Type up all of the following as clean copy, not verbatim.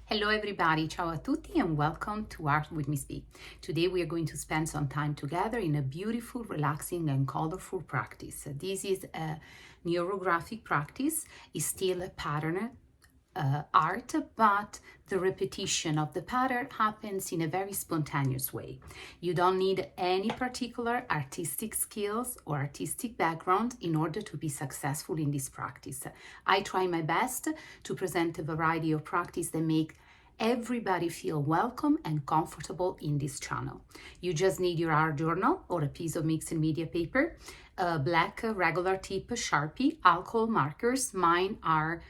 Hello everybody, ciao a tutti and welcome to Art with Ms.B. Today we are going to spend some time together in a beautiful, relaxing and colorful practice. This is a neurographic practice. It's still a pattern art, but the repetition of the pattern happens in a very spontaneous way. You don't need any particular artistic skills or artistic background in order to be successful in this practice. I try my best to present a variety of practices that make everybody feel welcome and comfortable in this channel. You just need your art journal or a piece of mixed media paper, a black regular tip Sharpie, alcohol markers. Mine are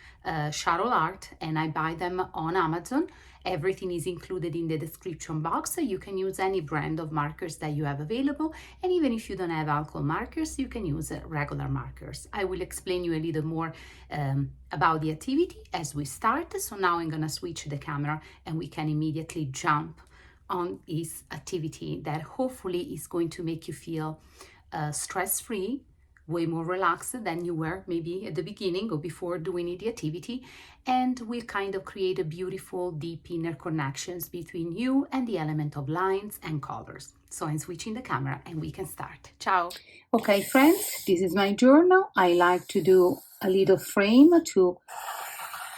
Shuttle Art and I buy them on Amazon. Everything is included in the description box. You can use any brand of markers that you have available. And even if you don't have alcohol markers, you can use regular markers. I will explain you a little more about the activity as we start. So now I'm gonna switch the camera and we can immediately jump on this activity that hopefully is going to make you feel stress-free, way more relaxed than you were maybe at the beginning or before doing the activity, and will kind of create a beautiful deep inner connections between you and the element of lines and colors. So I'm switching the camera and we can start. Ciao. Okay friends, this is my journal. I like to do a little frame to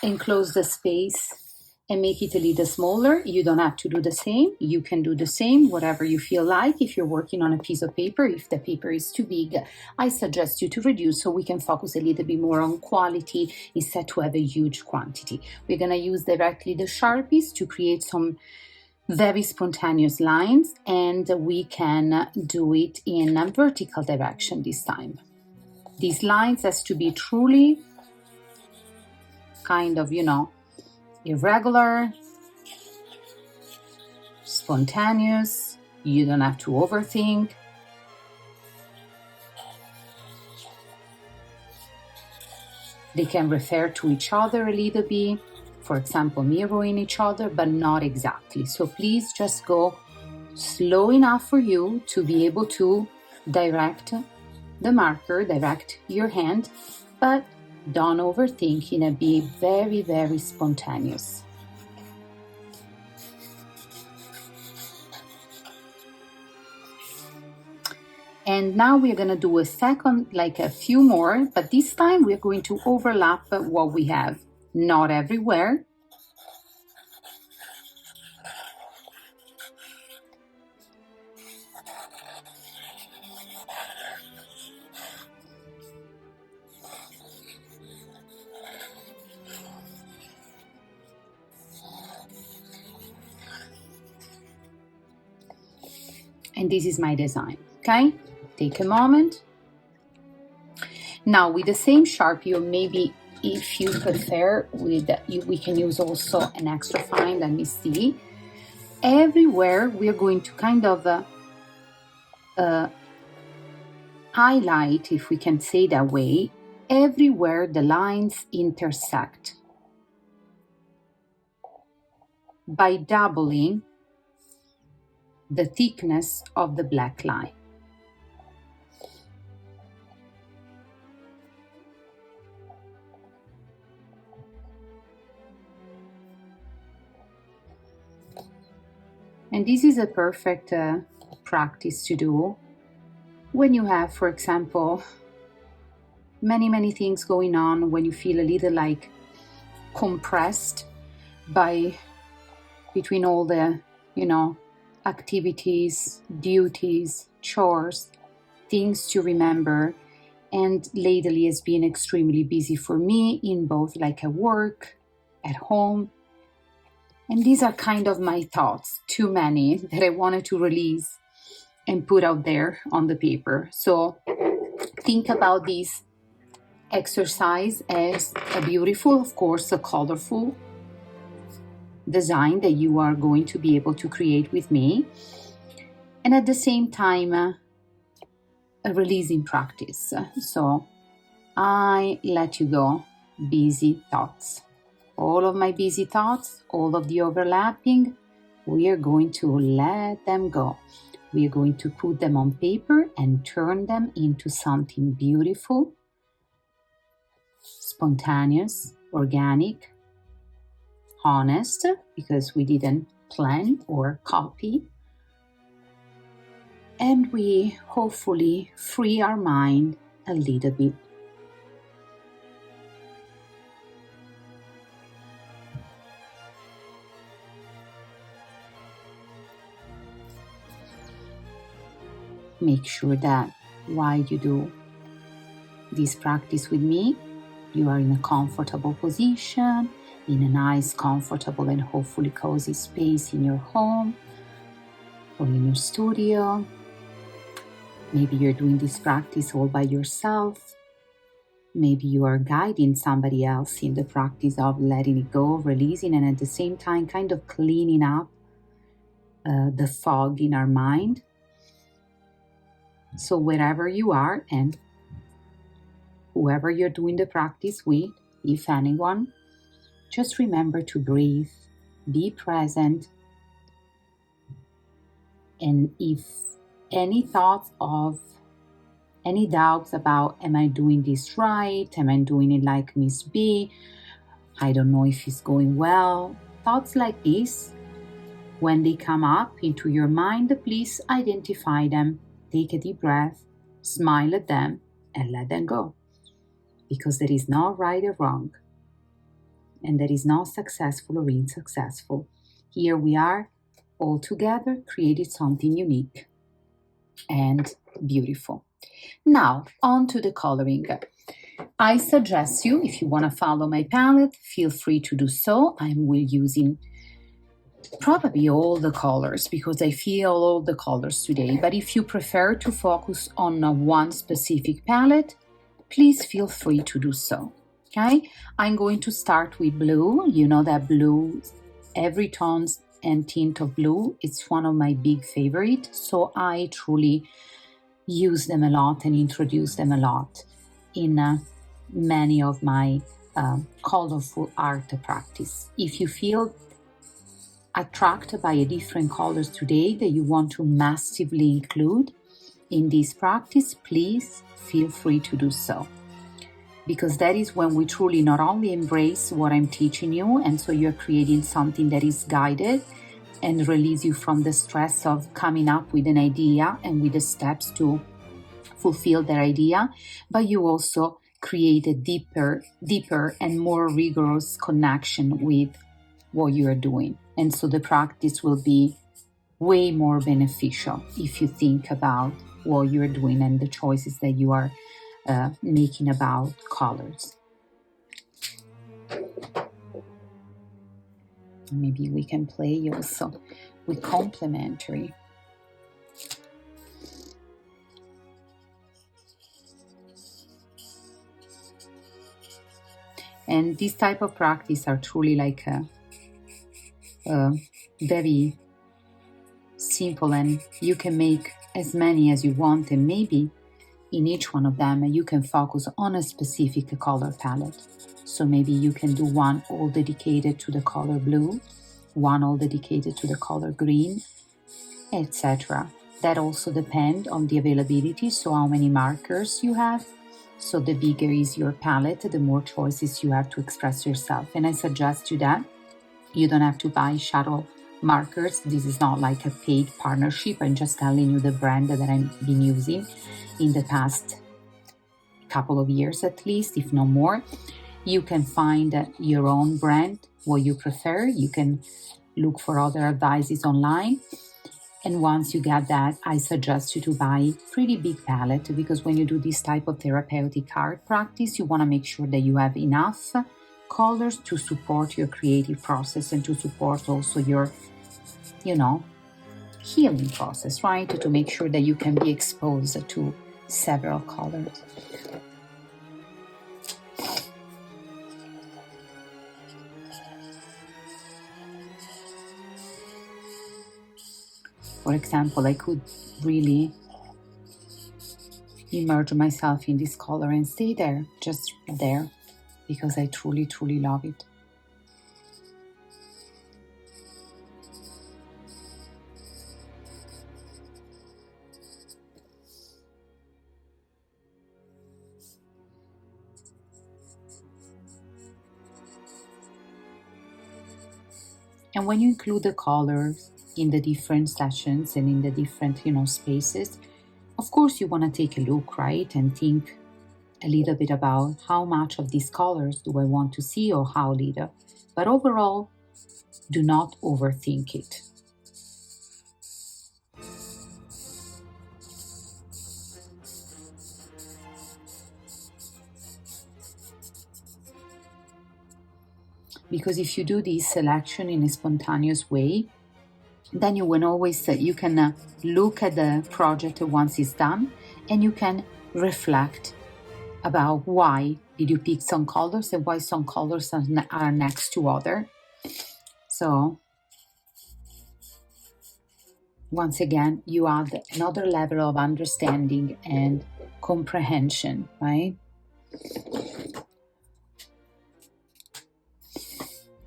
enclose the space and make it a little smaller. You don't have to do the same. You can do the same, whatever you feel like. If you're working on a piece of paper, if the paper is too big, I suggest you to reduce so we can focus a little bit more on quality instead to have a huge quantity. We're gonna use directly the Sharpies to create some very spontaneous lines, and we can do it in a vertical direction this time. These lines has to be truly kind of, irregular, spontaneous. You don't have to overthink. They can refer to each other a little bit, for example, mirroring each other, but not exactly. So please just go slow enough for you to be able to direct the marker, direct your hand, but don't overthink, be very, very spontaneous. And now we're going to do a second, like a few more, but this time we're going to overlap what we have. Not everywhere. And this is my design, okay? Take a moment. Now with the same Sharpie, or maybe if you prefer, we can use also an extra fine, let me see. Everywhere we're going to kind of highlight, if we can say that way, everywhere the lines intersect by doubling the thickness of the black line. And this is a perfect practice to do when you have, for example, many things going on, when you feel a little like compressed between all the, activities, duties, chores, things to remember. And lately has been extremely busy for me in both like at work, at home. And these are kind of my thoughts, too many, that I wanted to release and put out there on the paper. So think about this exercise as a beautiful, of course, a colorful design that you are going to be able to create with me. And at the same time, a releasing practice. So I let you go, busy thoughts. All of my busy thoughts, all of the overlapping, we are going to let them go. We are going to put them on paper and turn them into something beautiful, spontaneous, organic, honest because we didn't plan or copy. And we hopefully free our mind a little bit. Make sure that while you do this practice with me, you are in a comfortable position, in a nice, comfortable, and hopefully cozy space in your home or in your studio. Maybe you're doing this practice all by yourself. Maybe you are guiding somebody else in the practice of letting it go, releasing, and at the same time kind of cleaning up the fog in our mind. So wherever you are and whoever you're doing the practice with, if anyone, just remember to breathe, be present, and if any thoughts of any doubts about, am I doing this right? Am I doing it like Ms.B? I don't know if it's going well. Thoughts like this, when they come up into your mind, please identify them. Take a deep breath, smile at them, and let them go. Because there is no right or wrong. And there is no successful or unsuccessful. Here we are, all together, created something unique and beautiful. Now, on to the coloring. I suggest you, if you want to follow my palette, feel free to do so. I will using probably all the colors because I feel all the colors today. But if you prefer to focus on one specific palette, please feel free to do so. Okay, I'm going to start with blue. You know that blue, every tone and tint of blue, it's one of my big favorites. So I truly use them a lot and introduce them a lot in many of my colorful art practice. If you feel attracted by a different colors today that you want to massively include in this practice, please feel free to do so. Because that is when we truly not only embrace what I'm teaching you, and so you're creating something that is guided and release you from the stress of coming up with an idea and with the steps to fulfill that idea, but you also create a deeper and more rigorous connection with what you are doing. And so the practice will be way more beneficial if you think about what you're doing and the choices that you are making about colors. Maybe we can play also with complementary. And this type of practice are truly like a very simple, and you can make as many as you want, and maybe in each one of them you can focus on a specific color palette. So maybe you can do one all dedicated to the color blue, one all dedicated to the color green, etc. That also depends on the availability, so how many markers you have. So the bigger is your palette, the more choices you have to express yourself. And I suggest you that you don't have to buy shadow markers. This is not like a paid partnership. I'm just telling you the brand that I've been using in the past couple of years at least, if not more. You can find your own brand, what you prefer. You can look for other advices online. And once you get that, I suggest you to buy pretty big palette, because when you do this type of therapeutic art practice, you want to make sure that you have enough colors to support your creative process and to support also your, healing process, right? To make sure that you can be exposed to several colors. For example, I could really immerse myself in this color and stay there, just there, because I truly, truly love it. And when you include the colors in the different sessions and in the different, spaces, of course you want to take a look, right? And think a little bit about how much of these colors do I want to see or how little. But overall, do not overthink it. Because if you do this selection in a spontaneous way, then you will always you can look at the project once it's done, and you can reflect about why did you pick some colors and why some colors are next to other. So once again, you add another level of understanding and comprehension, right?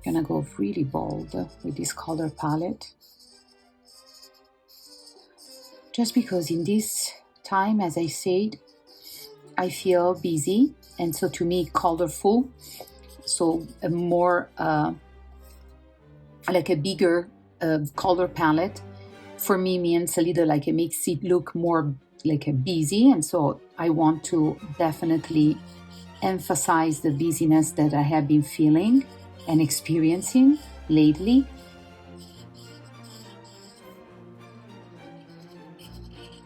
I'm gonna go really bold with this color palette. Just because in this time, as I said, I feel busy, and so to me, colorful, so a more like a bigger color palette for me means a little like it makes it look more like a busy, and so I want to definitely emphasize the busyness that I have been feeling and experiencing lately.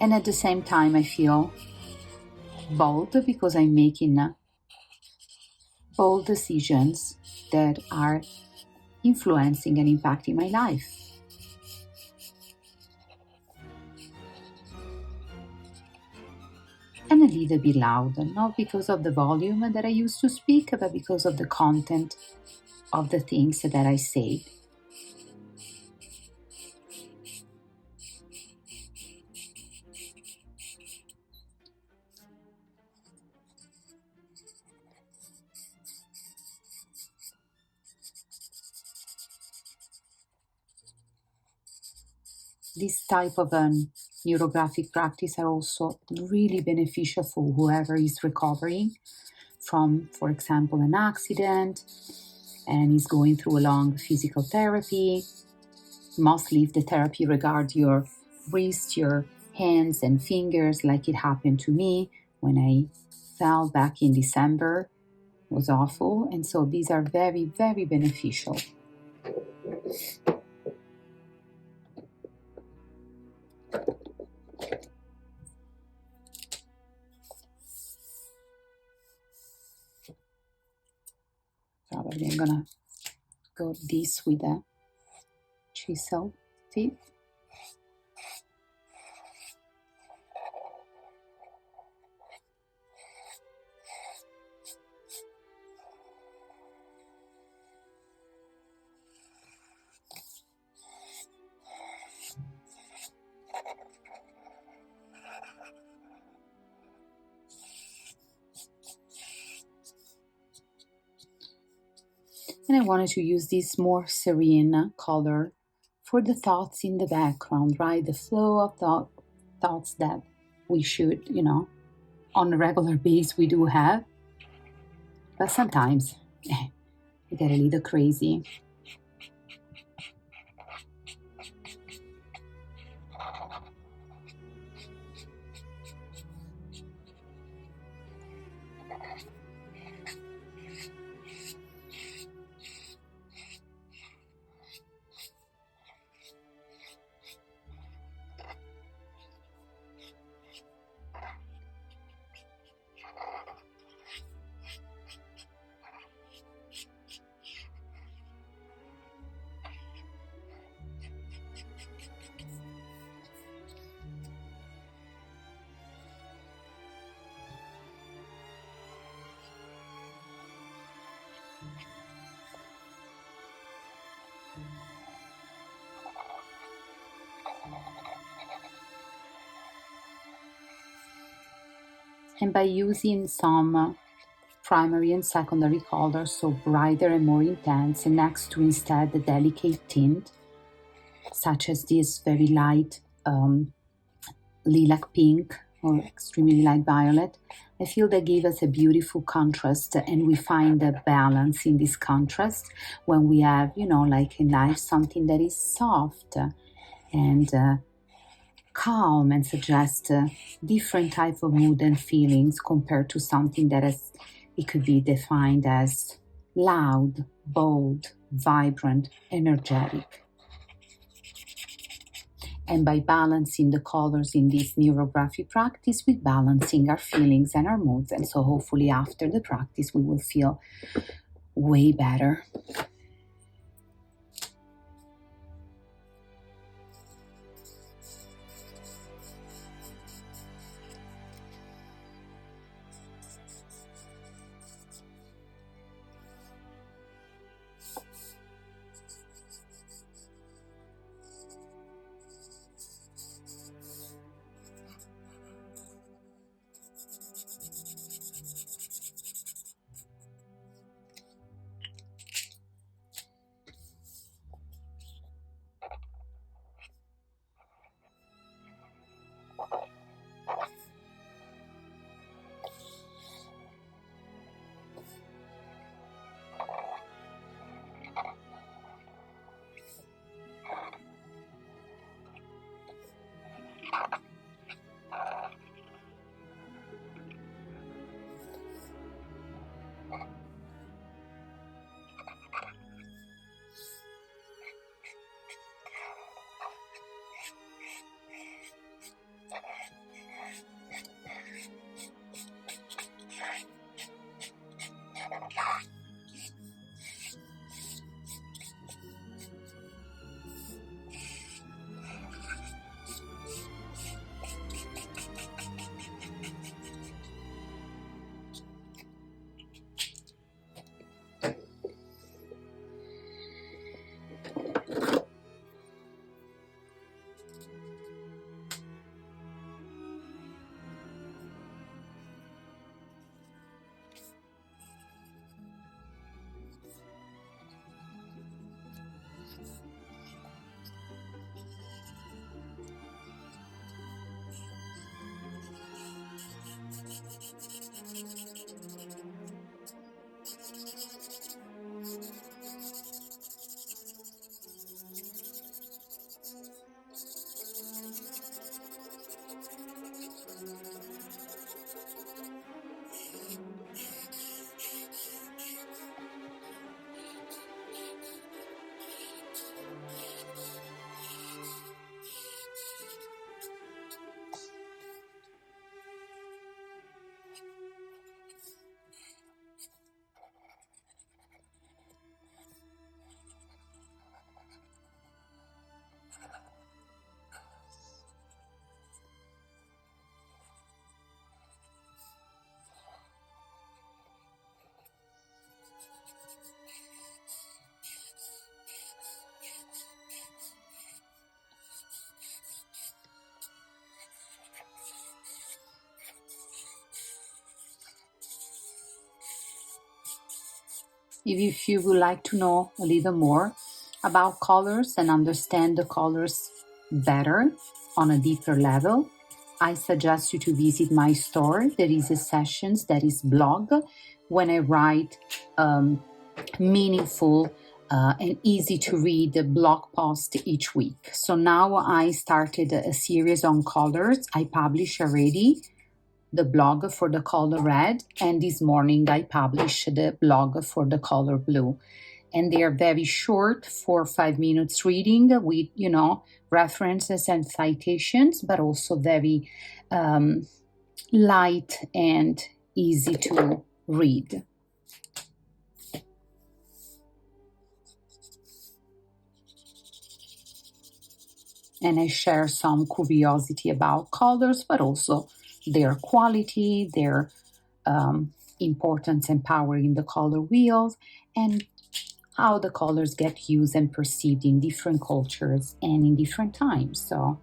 And at the same time, I feel bold because I'm making bold decisions that are influencing and impacting my life. And a little bit loud, not because of the volume that I used to speak, but because of the content of the things that I say. This type of neurographic practice are also really beneficial for whoever is recovering from, for example, an accident and is going through a long physical therapy. Mostly if the therapy regards your wrist, your hands and fingers, like it happened to me when I fell back in December. It was awful. And so these are very, very beneficial. Probably I'm gonna go this with a chisel tip. And I wanted to use this more serene color for the thoughts in the background, right? The flow of thoughts that we should, on a regular basis we do have. But sometimes we get a little crazy. And by using some primary and secondary colors, so brighter and more intense, and next to instead the delicate tint, such as this very light lilac pink or extremely light violet, I feel that gave us a beautiful contrast, and we find a balance in this contrast when we have, like in life, something that is soft and calm and suggest different type of mood and feelings compared to something that is, it could be defined as loud, bold, vibrant, energetic. And by balancing the colors in this neurographic practice, we're balancing our feelings and our moods. And so hopefully after the practice, we will feel way better. If you would like to know a little more about colors and understand the colors better on a deeper level, I suggest you to visit my store. There is a sessions that is blog when I write meaningful and easy to read blog post each week. So now I started a series on colors. I publish already the blog for the color red, and this morning I published the blog for the color blue. And they are very short, 4 or 5 minutes reading with, references and citations, but also very light and easy to read. And I share some curiosity about colors, but also their quality, their importance and power in the color wheels, and how the colors get used and perceived in different cultures and in different times. So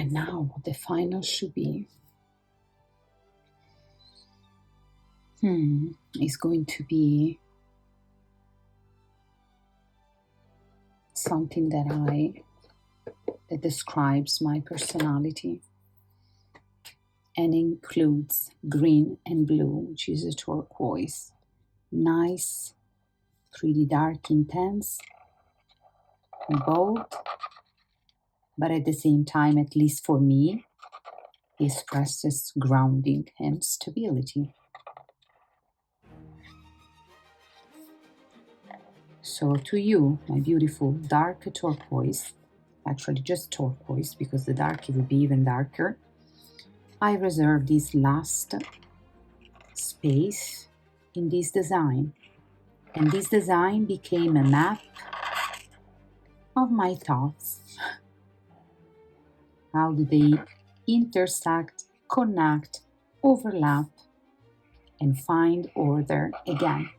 And now the final should be is going to be something that describes my personality and includes green and blue, which is a turquoise. Nice, pretty dark, intense, bold, but at the same time, at least for me, expresses grounding and stability. So to you, my beautiful dark turquoise, actually just turquoise because the dark it will be even darker, I reserve this last space in this design. And this design became a map of my thoughts. How do they intersect, connect, overlap, and find order again?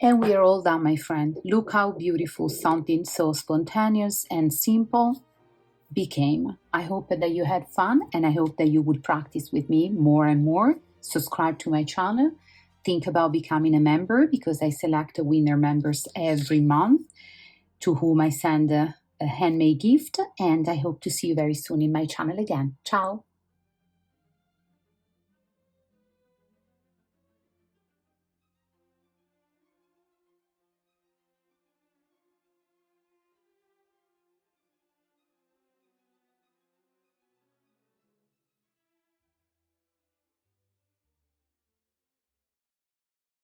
And we are all done, my friend. Look how beautiful something so spontaneous and simple became. I hope that you had fun, and I hope that you would practice with me more and more. Subscribe to my channel. Think about becoming a member because I select winner members every month to whom I send a handmade gift. And I hope to see you very soon in my channel again. Ciao.